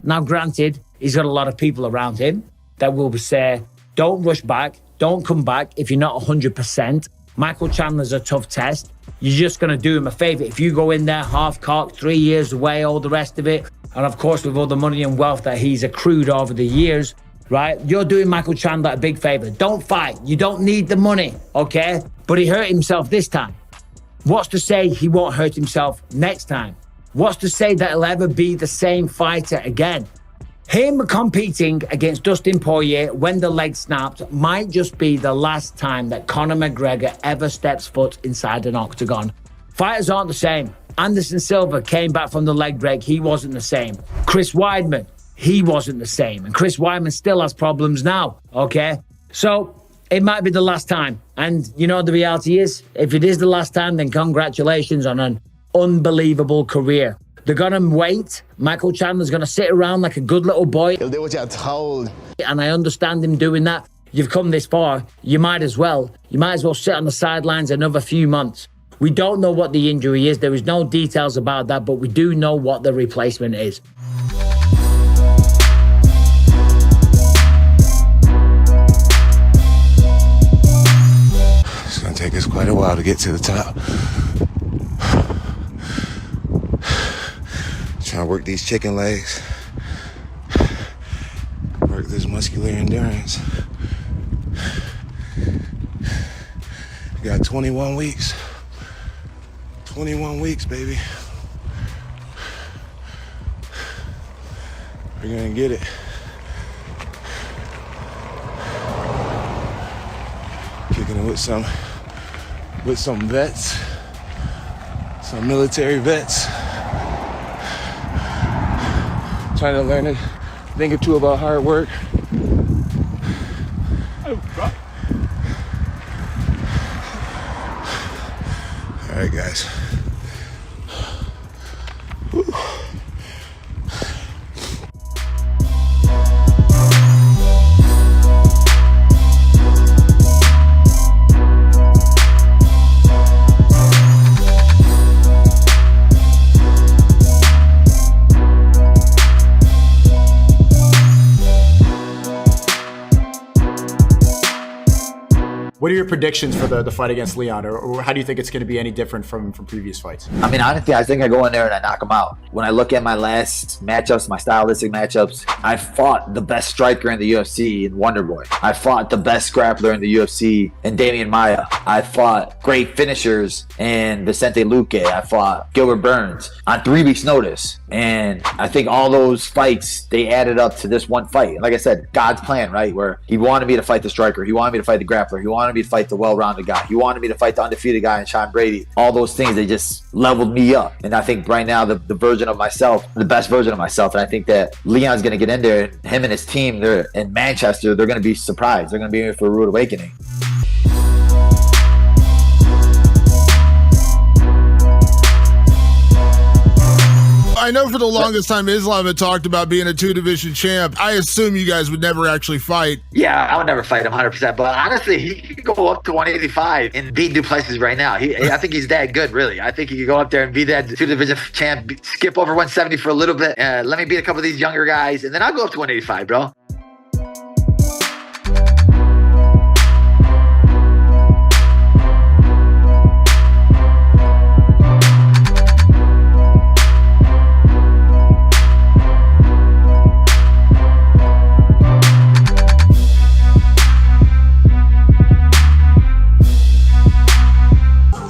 Now, granted, he's got a lot of people around him that will say, don't rush back, don't come back if you're not 100%. Michael Chandler's a tough test. You're just going to do him a favor. If you go in there half-cocked, 3 years away, all the rest of it, and of course with all the money and wealth that he's accrued over the years, right? You're doing Michael Chandler a big favor. Don't fight. You don't need the money, okay? But he hurt himself this time. What's to say he won't hurt himself next time? What's to say that he'll ever be the same fighter again? Him competing against Dustin Poirier when the leg snapped might just be the last time that Conor McGregor ever steps foot inside an octagon. Fighters aren't the same. Anderson Silva came back from the leg break. He wasn't the same. Chris Weidman, he wasn't the same. And Chris Weidman still has problems now, okay? So it might be the last time. And you know the reality is, if it is the last time, then congratulations on an unbelievable career. They're going to wait. Michael Chandler's going to sit around like a good little boy. He'll do what you're told. And I understand him doing that. You've come this far. You might as well sit on the sidelines another few months. We don't know what the injury is. There is no details about that, but we do know what the replacement is. It's going to take us quite a while to get to the top. Trying to work these chicken legs, work this muscular endurance. We got 21 weeks. 21 weeks, baby. We're gonna get it. Kicking it with some vets, some military vets. Trying to learn a thing or two about hard work. All right, guys. Woo. What are your predictions for the fight against Leon, or how do you think it's going to be any different from previous fights? I mean, honestly, I think I go in there and I knock him out. When I look at my last matchups, my stylistic matchups, I fought the best striker in the UFC in Wonderboy. I fought the best grappler in the UFC in Damian Maia. I fought great finishers in Vicente Luque. I fought Gilbert Burns on 3 weeks' notice. And I think all those fights, they added up to this one fight. Like I said, God's plan, right? Where he wanted me to fight the striker. He wanted me to fight the grappler. He wanted me to fight the well-rounded guy. He wanted me to fight the undefeated guy in Sean Brady. All those things, they just leveled me up. And I think right now, the version of myself, the best version of myself, and I think that Leon's going to get in there, and him and his team, they're in Manchester, they're going to be surprised. They're going to be in for a rude awakening. I know for the longest time Islam had talked about being a 2-division champ. I assume you guys would never actually fight. Yeah, I would never fight him 100%. But honestly, he could go up to 185 and beat Duplessis right now. I think he's that good, really. I think he could go up there and be that 2-division champ, skip over 170 for a little bit. Let me beat a couple of these younger guys, and then I'll go up to 185, bro.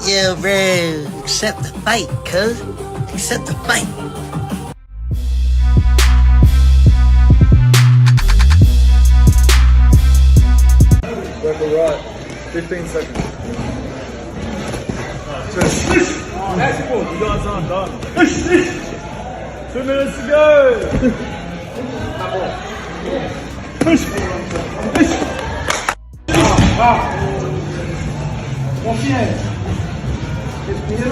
Yo, bro, accept the fight, cuz. Accept the fight. Circle right. 15 seconds. Next one, you guys aren't done. 2 minutes to go. Confiance. Respira.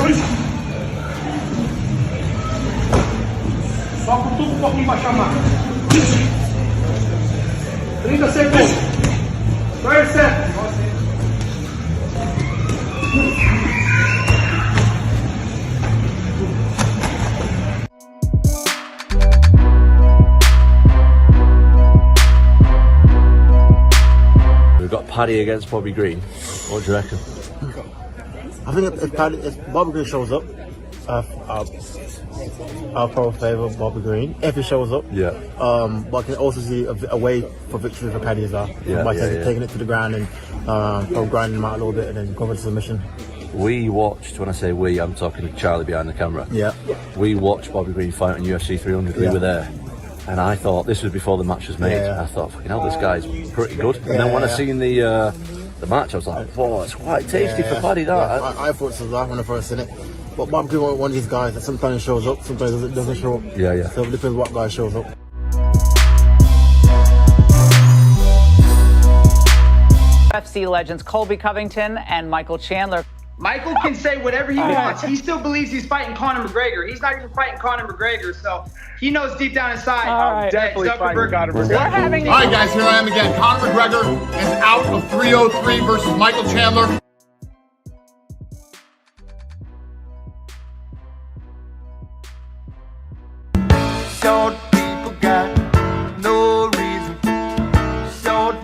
Só com tudo um pouquinho pra chamar. 30 segundos. 30 seconds. Paddy against Bobby Green. What do you reckon? I think if Bobby Green shows up, I'll probably favour Bobby Green if he shows up. Yeah. But I can also see a way for victory for Paddy as well. By taking it to the ground and grinding him out a little bit and then going to submission. We watched, when I say we, I'm talking to Charlie behind the camera. Yeah. We watched Bobby Green fight on UFC 300. We were there. And I thought, this was before the match was made. I thought, fucking hell, this guy's pretty good. And then when I seen the match, I was like, whoa, it's quite tasty for Paddy, that. I thought so when I first seen it. But Bobby Green was one of these guys that sometimes shows up, sometimes doesn't show up. Yeah. So it depends what guy shows up. UFC legends Colby Covington and Michael Chandler. Michael can say whatever he wants. He still believes he's fighting Conor McGregor. He's not even fighting Conor McGregor, so he knows deep down inside. Right. Definitely fighting Conor McGregor. All right, guys, here I am again. Conor McGregor is out of 303 versus Michael Chandler. Short people got no reason. Short.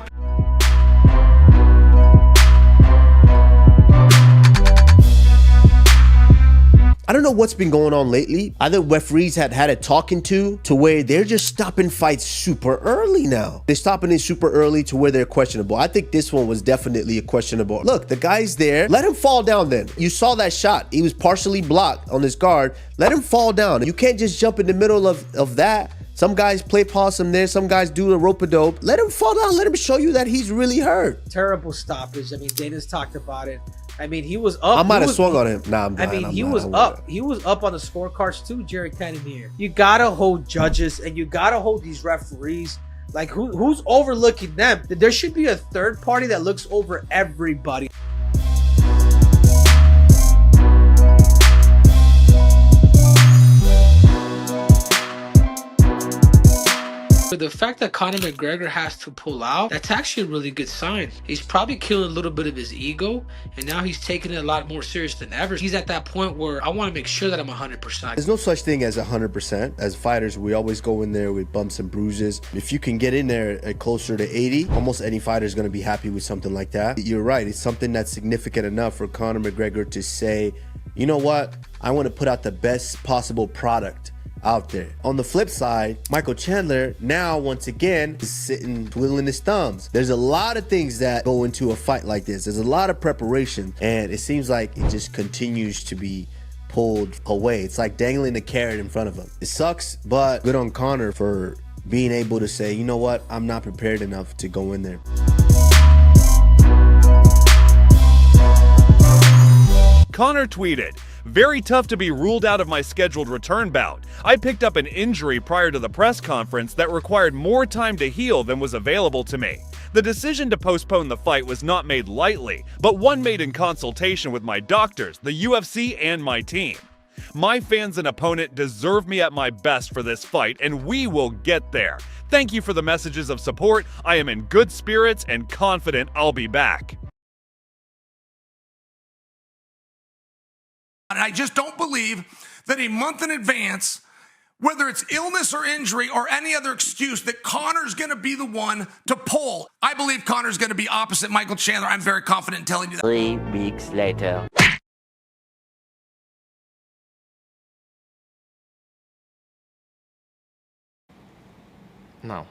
I don't know what's been going on lately. Either referees had a talking to where they're just stopping fights super early now. They're stopping it super early to where they're questionable. I think this one was definitely a questionable. Look, the guy's there. Let him fall down then. You saw that shot. He was partially blocked on his guard. Let him fall down. You can't just jump in the middle of that. Some guys play possum there. Some guys do the rope-a-dope. Let him fall down. Let him show you that he's really hurt. Terrible stoppage. I mean, Dana's talked about it. I mean, he was up. I might have swung on him. Nah, I'm I mean, he was up. He was up on the scorecards too, Jerry Cannonier. You gotta hold judges and you gotta hold these referees. Like, who's overlooking them? There should be a third party that looks over everybody. The fact that Conor McGregor has to pull out, that's actually a really good sign. He's probably killing a little bit of his ego, and now he's taking it a lot more serious than ever. He's at that point where I want to make sure that I'm 100%. There's no such thing as 100%. As fighters, we always go in there with bumps and bruises. If you can get in there at closer to 80, almost any fighter is going to be happy with something like that. You're right. It's something that's significant enough for Conor McGregor to say, you know what? I want to put out the best possible product out there. On the flip side, Michael Chandler now once again is sitting twiddling his thumbs. There's a lot of things that go into a fight like this. There's a lot of preparation, and it seems like it just continues to be pulled away. It's like dangling a carrot in front of him. It sucks, but good on Conor for being able to say, you know what, I'm not prepared enough to go in there. Conor tweeted, "Very tough to be ruled out of my scheduled return bout. I picked up an injury prior to the press conference that required more time to heal than was available to me. The decision to postpone the fight was not made lightly, but one made in consultation with my doctors, the UFC, and my team. My fans and opponent deserve me at my best for this fight, and we will get there. Thank you for the messages of support. I am in good spirits and confident I'll be back." And I just don't believe that a month in advance, whether it's illness or injury or any other excuse, that Conor's going to be the one to pull. I believe Conor's going to be opposite Michael Chandler. I'm very confident in telling you that. 3 weeks later. No.